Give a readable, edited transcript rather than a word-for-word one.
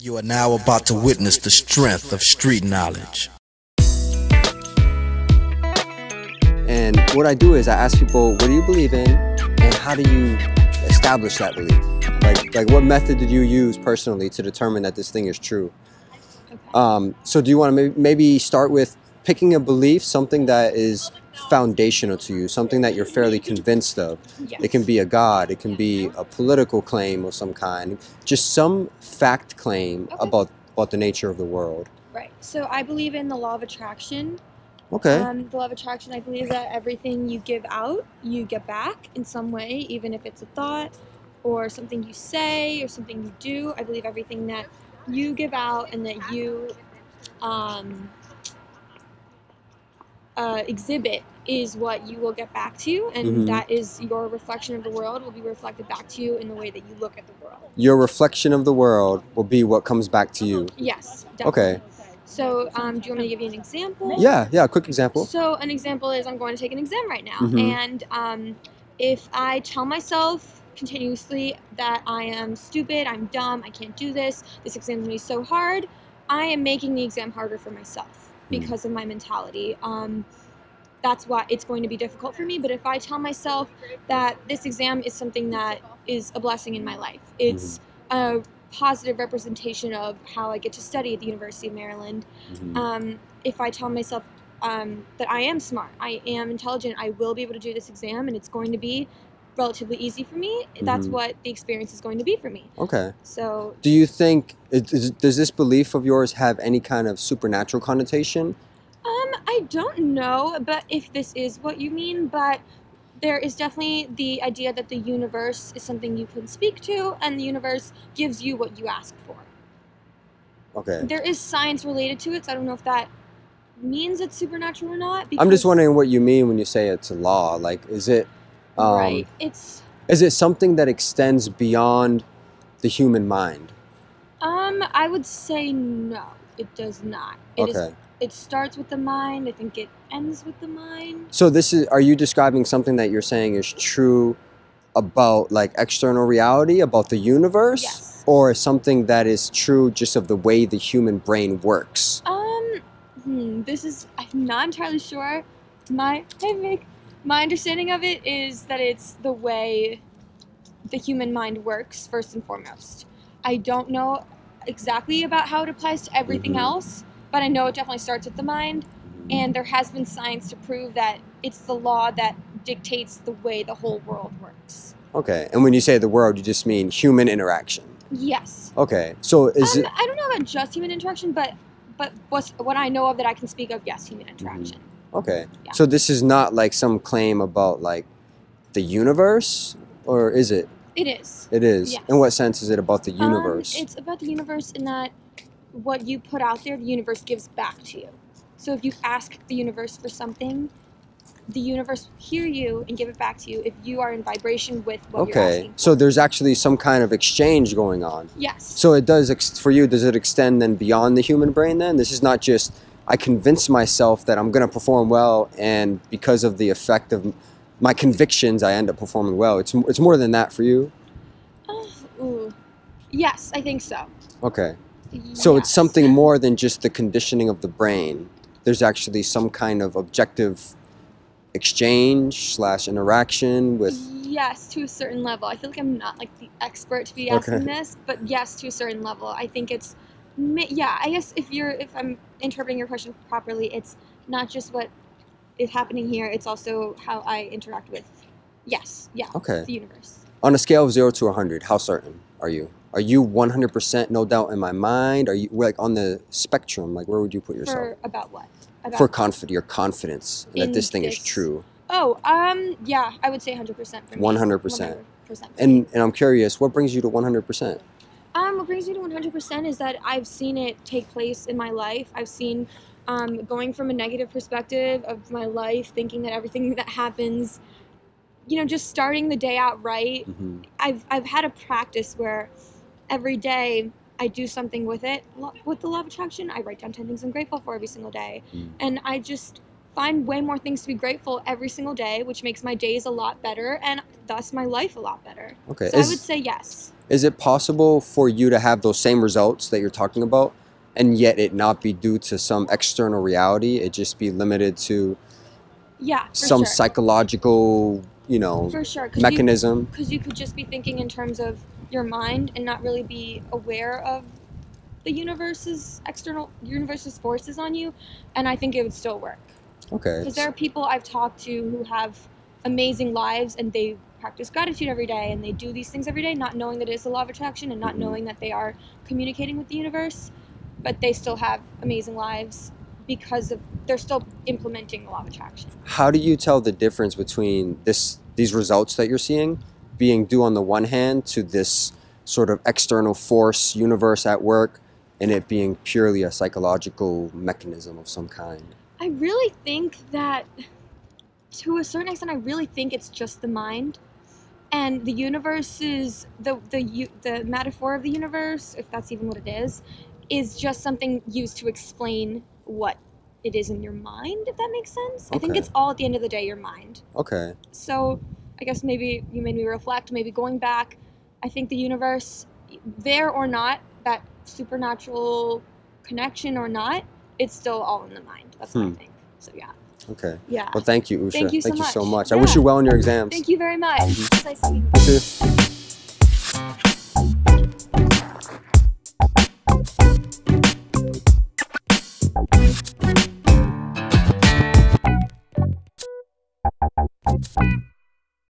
You are now about to witness the strength of street knowledge. And what I do is I ask people, what do you believe in, and how do you establish that belief? Like what method did you use personally to determine that this thing is true? Okay. So do you want to maybe start with picking a belief, something that is foundational to you, something that you're fairly convinced of? Yes. It can be a god, it can be a political claim of some kind, just some fact claim about the nature of the world. Right. So I believe in the law of attraction. Okay. The law of attraction, I believe that everything you give out, you get back in some way, even if it's a thought or something you say or something you do. I believe everything that you give out and that you exhibit is what you will get back to you, and that is your reflection of the world will be reflected back to you in the way that you look at the world. Your reflection of the world will be what comes back to you. Yes, definitely. Okay. So, do you want me to give you an example? Yeah, a quick example. So, an example is I'm going to take an exam right now, and if I tell myself continuously that I am stupid, I'm dumb, I can't do this exam is going to be so hard, I am making the exam harder for myself because of my mentality. That's why it's going to be difficult for me. But if I tell myself that this exam is something that is a blessing in my life, it's a positive representation of how I get to study at the University of Maryland. If I tell myself that I am smart, I am intelligent, I will be able to do this exam, and it's going to be relatively easy for me, that's what the experience is going to be for me. Okay. So do you think, does this belief of yours have any kind of supernatural connotation? I don't know, but if this is what you mean, but there is definitely the idea that the universe is something you can speak to, and the universe gives you what you ask for. Okay. There is science related to it, so I don't know if that means it's supernatural or not. I'm just wondering what you mean when you say it's a law. Like, is it... right. Is it something that extends beyond the human mind? I would say no, it does not. It starts with the mind. I think it ends with the mind. So are you describing something that you're saying is true about like external reality, about the universe? Yes. Or something that is true just of the way the human brain works? I'm not entirely sure. My understanding of it is that it's the way the human mind works, first and foremost. I don't know exactly about how it applies to everything else, but I know it definitely starts with the mind, and there has been science to prove that it's the law that dictates the way the whole world works. Okay, and when you say the world, you just mean human interaction? Yes. Okay, so is it... I don't know about just human interaction, but what I know of that I can speak of, yes, human interaction. Okay, so this is not like some claim about like the universe, or is it? It is. It is? Yes. In what sense is it about the universe? It's about the universe in that what you put out there, the universe gives back to you. So if you ask the universe for something, the universe will hear you and give it back to you if you are in vibration with what you're asking for. So there's actually some kind of exchange going on. Yes. So it does, for you, does it extend then beyond the human brain then? This is not just... I convince myself that I'm going to perform well, and because of the effect of my convictions, I end up performing well. It's more than that for you? Yes, I think so. Okay. So it's something more than just the conditioning of the brain. There's actually some kind of objective exchange / interaction with... Yes, to a certain level. I feel like I'm not like the expert to be asking this, but yes, to a certain level. I think it's... Yeah, I guess if I'm interpreting your question properly, it's not just what is happening here, it's also how I interact with, the universe. On a scale of 0 to 100, how certain are you? Are you 100% no doubt in my mind? Are you like on the spectrum? Like, where would you put yourself? For about what? For your confidence that this thing is true. Yeah, I would say 100% for me. 100%. And I'm curious, what brings you to 100%? What brings me to 100% is that I've seen it take place in my life. I've seen going from a negative perspective of my life, thinking that everything that happens, just starting the day out right. I've had a practice where every day I do something with it. With the law of attraction, I write down 10 things I'm grateful for every single day. And I just find way more things to be grateful every single day, which makes my days a lot better and thus my life a lot better. Okay. So I would say yes. Is it possible for you to have those same results that you're talking about, and yet it not be due to some external reality? It just be limited to some psychological, you know, mechanism? Because you could just be thinking in terms of your mind and not really be aware of the universe's forces on you, and I think it would still work. Okay. Because there are people I've talked to who have amazing lives and they practice gratitude every day and they do these things every day, not knowing that it is the law of attraction and not knowing that they are communicating with the universe, but they still have amazing lives because they're still implementing the law of attraction. How do you tell the difference between these results that you're seeing being due on the one hand to this sort of external force, universe at work, and it being purely a psychological mechanism of some kind? I really think that, to a certain extent, I really think it's just the mind. And the universe is, the metaphor of the universe, if that's even what it is just something used to explain what it is in your mind, if that makes sense. Okay. I think it's all, at the end of the day, your mind. Okay. So I guess maybe you made me reflect, maybe going back, I think the universe, there or not, that supernatural connection or not, it's still all in the mind. That's what I think. So yeah. Okay. Yeah. Well, thank you, Usha. Thank you so much. I wish you well in your exams. Thank you very much. Nice meeting you. You too.